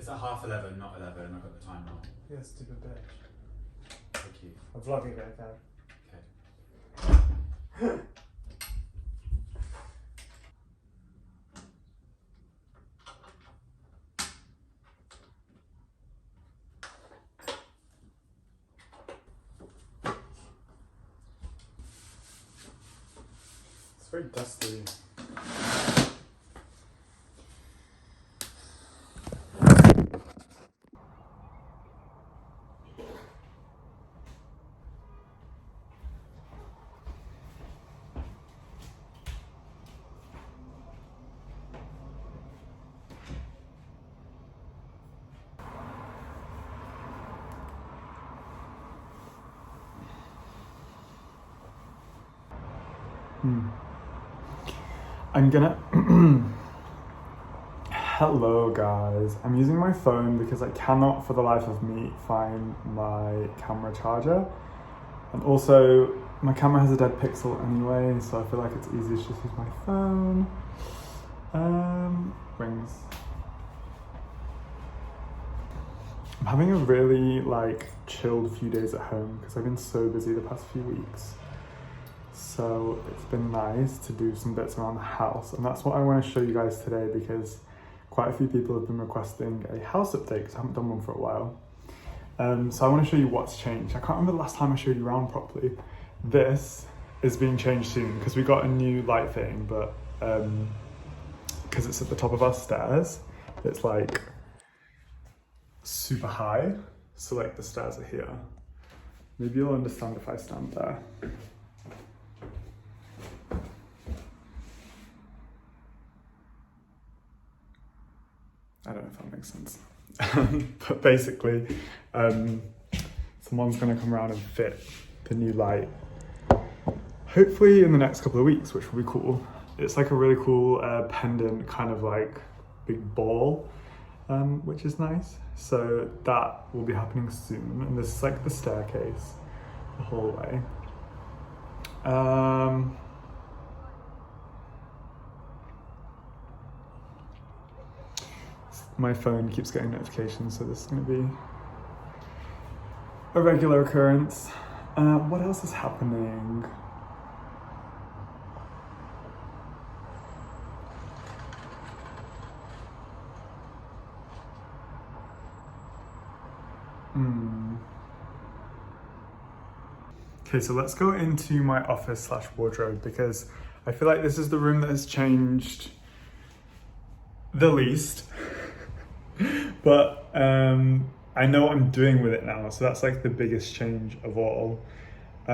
It's at 11:30, not 11. I got the time wrong. Yeah, stupid bitch. Thank you. I'm vlogging right now. Okay. It's very dusty. I'm gonna hello guys, I'm using my phone because I cannot for the life of me find my camera charger, and also my camera has a dead pixel anyway, so I feel like it's easiest to just use my phone. Rings. I'm having a really chilled few days at home because I've been so busy the past few weeks. So it's been nice to do some bits around the house, and that's what I want to show you guys today because quite a few people have been requesting a house update because I haven't done one for a while. So I want to show you what's changed. I can't remember the last time I showed you around properly. This is being changed soon because we got a new light thing, but because it's at the top of our stairs, it's super high. So the stairs are here. Maybe you'll understand if I stand there. I don't know if that makes sense. But basically, someone's gonna come around and fit the new light, hopefully in the next couple of weeks, which will be cool. It's a really cool pendant, kind of big ball, which is nice. So that will be happening soon. And this is the staircase, the hallway. My phone keeps getting notifications, so this is going to be a regular occurrence. What else is happening? Okay, so let's go into my office / wardrobe because I feel like this is the room that has changed the least. But I know what I'm doing with it now, so that's the biggest change of all. I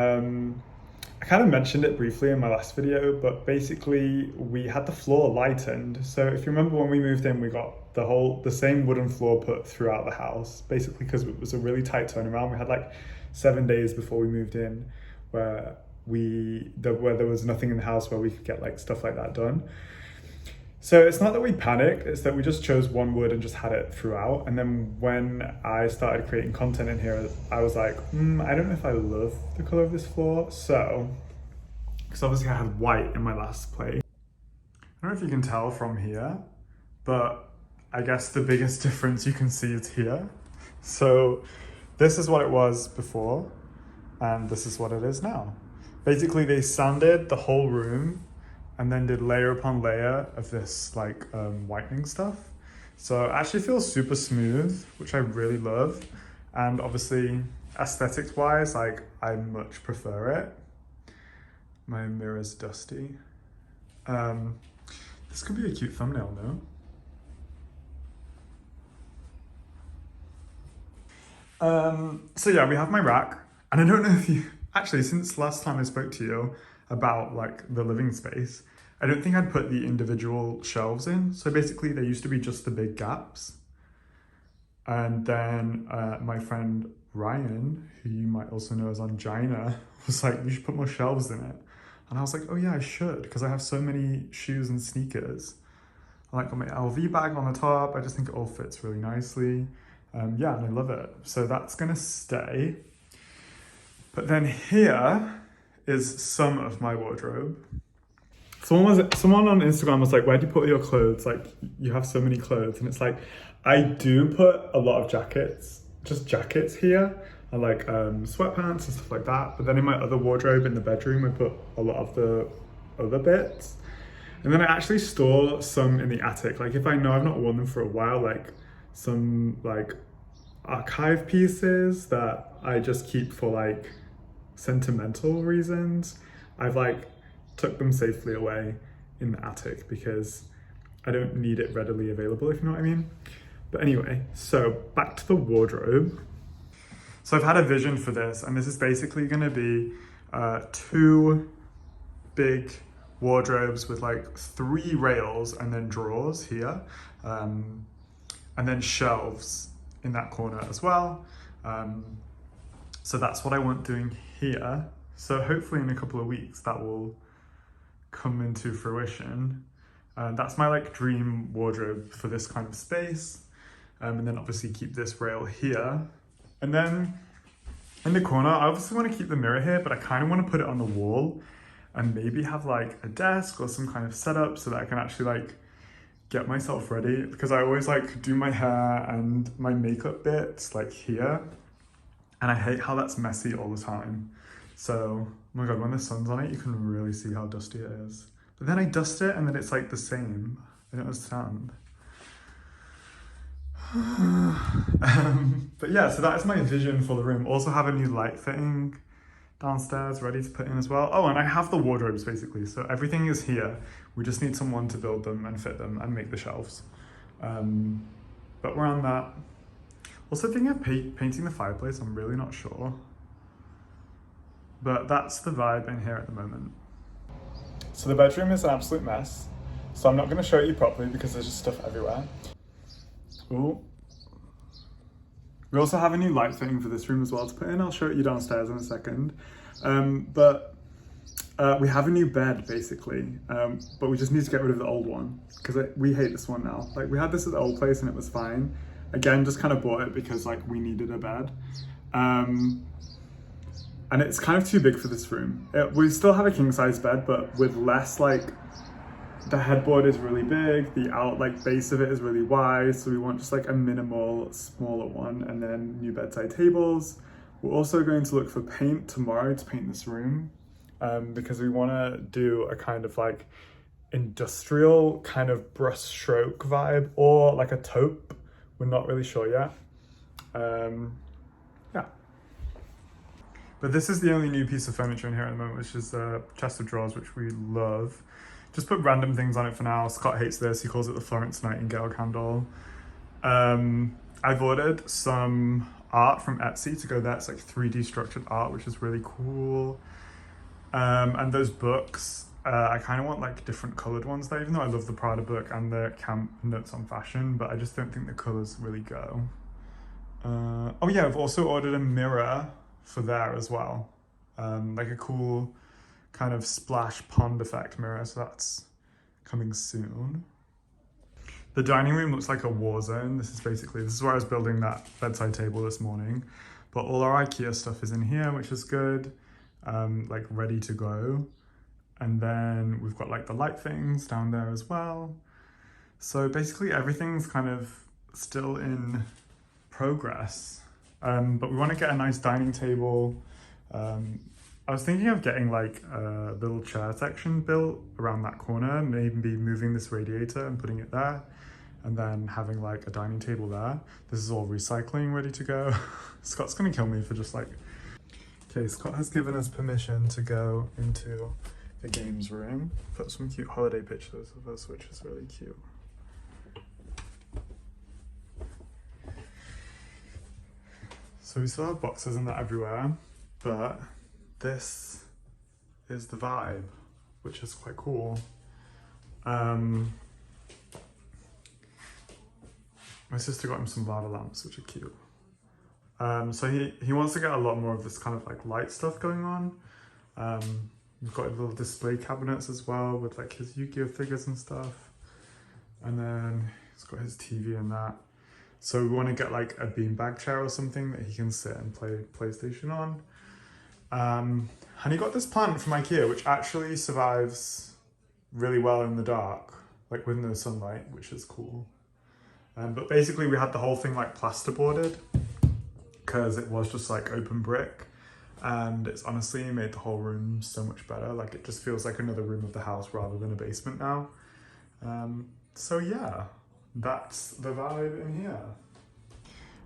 kind of mentioned it briefly in my last video, but basically we had the floor lightened. So if you remember when we moved in, we got the same wooden floor put throughout the house, basically because it was a really tight turnaround. We had 7 days before we moved in where there was nothing in the house where we could get stuff like that done. So it's not that we panicked, it's that we just chose one wood and just had it throughout. And then when I started creating content in here, I was like, I don't know if I love the color of this floor. So, because obviously I had white in my last play. I don't know if you can tell from here, but I guess the biggest difference you can see is here. So this is what it was before, and this is what it is now. Basically they sanded the whole room and then did layer upon layer of this whitening stuff. So it actually feels super smooth, which I really love. And obviously aesthetics wise, I much prefer it. My mirror's dusty. This could be a cute thumbnail, no? So yeah, we have my rack. And I don't know if you, actually since last time I spoke to you about the living space, I don't think I'd put the individual shelves in. So basically they used to be just the big gaps. And then my friend Ryan, who you might also know as Angina, was like, you should put more shelves in it. And I was like, oh yeah, I should, because I have so many shoes and sneakers. I got my LV bag on the top. I just think it all fits really nicely. Yeah, and I love it. So that's gonna stay. But then here is some of my wardrobe. Someone on Instagram was like, where do you put your clothes? Like, you have so many clothes. And it's like, I do put a lot of just jackets here. I like sweatpants and stuff like that. But then in my other wardrobe in the bedroom, I put a lot of the other bits. And then I actually store some in the attic. Like if I know I've not worn them for a while, like some like archive pieces that I just keep for like sentimental reasons, I've like took them safely away in the attic because I don't need it readily available, if you know what I mean. But anyway, so back to the wardrobe. So I've had a vision for this, and this is basically going to be two big wardrobes with like 3 rails and then drawers here, and then shelves in that corner as well. So that's what I want doing here. So hopefully in a couple of weeks that will come into fruition. That's my like dream wardrobe for this kind of space. And then obviously keep this rail here. And then in the corner, I obviously want to keep the mirror here, but I kind of want to put it on the wall and maybe have like a desk or some kind of setup so that I can actually like get myself ready, because I always like do my hair and my makeup bits like here. And I hate how that's messy all the time. So, oh my God, when the sun's on it, you can really see how dusty it is. But then I dust it and then it's like the same. I don't understand. But yeah, so that is my vision for the room. Also have a new light fitting downstairs ready to put in as well. Oh, and I have the wardrobes basically. So everything is here. We just need someone to build them and fit them and make the shelves. But we're on that. Also thinking of painting the fireplace, I'm really not sure. But that's the vibe in here at the moment. So the bedroom is an absolute mess. So I'm not going to show it you properly because there's just stuff everywhere. Ooh. We also have a new light fitting for this room as well to put in. I'll show it you downstairs in a second. But we have a new bed basically, but we just need to get rid of the old one because we hate this one now. Like we had this at the old place and it was fine. Again, just kind of bought it because like we needed a bed. And it's kind of too big for this room. We still have a king size bed, but with less like, the headboard is really big, the base of it is really wide, so we want just like a minimal, smaller one, and then new bedside tables. We're also going to look for paint tomorrow to paint this room, because we want to do a kind of like industrial kind of brush stroke vibe, or like a taupe. We're not really sure yet. Yeah. But this is the only new piece of furniture in here at the moment, which is a chest of drawers, which we love. Just put random things on it for now. Scott hates this. He calls it the Florence Nightingale candle. I've ordered some art from Etsy to go there. It's like 3D structured art, which is really cool. And those books, I kind of want like different colored ones there, even though I love the Prada book and the Camp Notes on Fashion, but I just don't think the colors really go. Oh yeah, I've also ordered a mirror for there as well. Like a cool kind of splash pond effect mirror, so that's coming soon. The dining room looks like a war zone. This is where I was building that bedside table this morning, but all our IKEA stuff is in here, which is good, like ready to go. And then we've got like the light things down there as well. So basically everything's kind of still in progress, but we want to get a nice dining table. I was thinking of getting like a little chair section built around that corner, maybe moving this radiator and putting it there, and then having like a dining table there. This is all recycling, ready to go. Scott's gonna kill me for just like... Okay, Scott has given us permission to go into the games room. Put some cute holiday pictures of us, which is really cute. So we still have boxes and that everywhere, but this is the vibe, which is quite cool. My sister got him some lava lamps, which are cute. So he wants to get a lot more of this kind of like light stuff going on. We've got little display cabinets as well with like his Yu-Gi-Oh figures and stuff. And then he's got his TV and that. So we want to get like a beanbag chair or something that he can sit and play PlayStation on. And he got this plant from IKEA, which actually survives really well in the dark, like with no sunlight, which is cool. But basically we had the whole thing like plasterboarded because it was just like open brick, and it's honestly made the whole room so much better. Like it just feels like another room of the house rather than a basement now. So yeah, that's the vibe in here.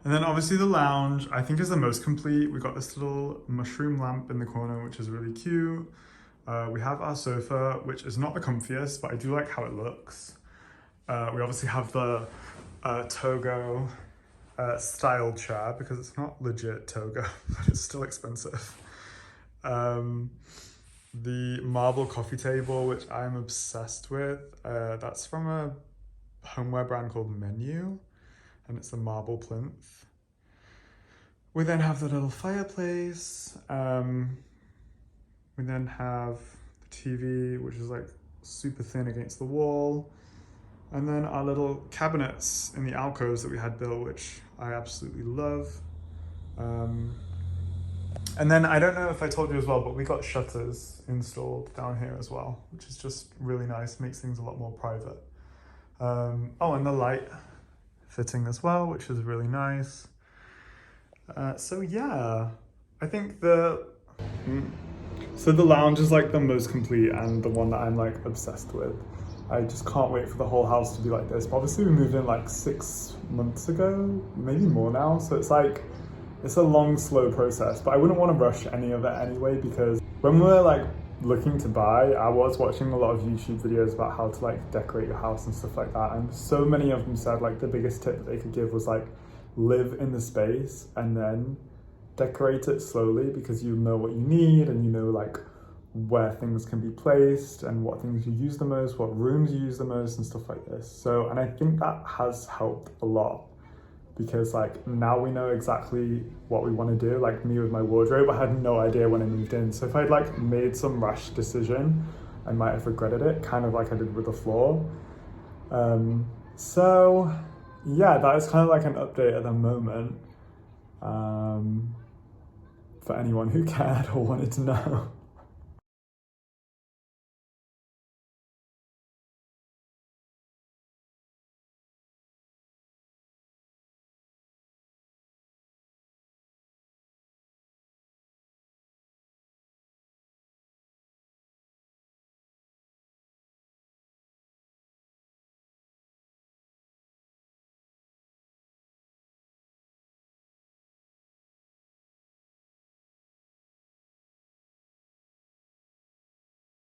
And then obviously the lounge, I think, is the most complete. We got this little mushroom lamp in the corner, which is really cute. We have our sofa, which is not the comfiest, but I do like how it looks. We obviously have the Togo style chair because it's not legit Togo, but it's still expensive. The marble coffee table, which I'm obsessed with. That's from a homeware brand called Menu, and it's a marble plinth. We then have the little fireplace. We then have the TV, which is like super thin against the wall. And then our little cabinets in the alcoves that we had built, which I absolutely love. And then I don't know if I told you as well, but we got shutters installed down here as well, which is just really nice, makes things a lot more private. Oh, and the light fitting as well, which is really nice. So yeah, I think the lounge is like the most complete and the one that I'm like obsessed with. I just can't wait for the whole house to be like this. But obviously we moved in like 6 months ago, maybe more now. So it's like, it's a long, slow process, but I wouldn't want to rush any of it anyway, because when we're like looking to buy, I was watching a lot of YouTube videos about how to like decorate your house and stuff like that. And so many of them said like the biggest tip that they could give was like, live in the space and then decorate it slowly, because you know what you need and you know like where things can be placed and what things you use the most, what rooms you use the most and stuff like this. So, and I think that has helped a lot, because like now we know exactly what we want to do. Like me with my wardrobe, I had no idea when I moved in. So if I'd like made some rash decision, I might have regretted it, kind of like I did with the floor. So yeah, that is kind of like an update at the moment, for anyone who cared or wanted to know.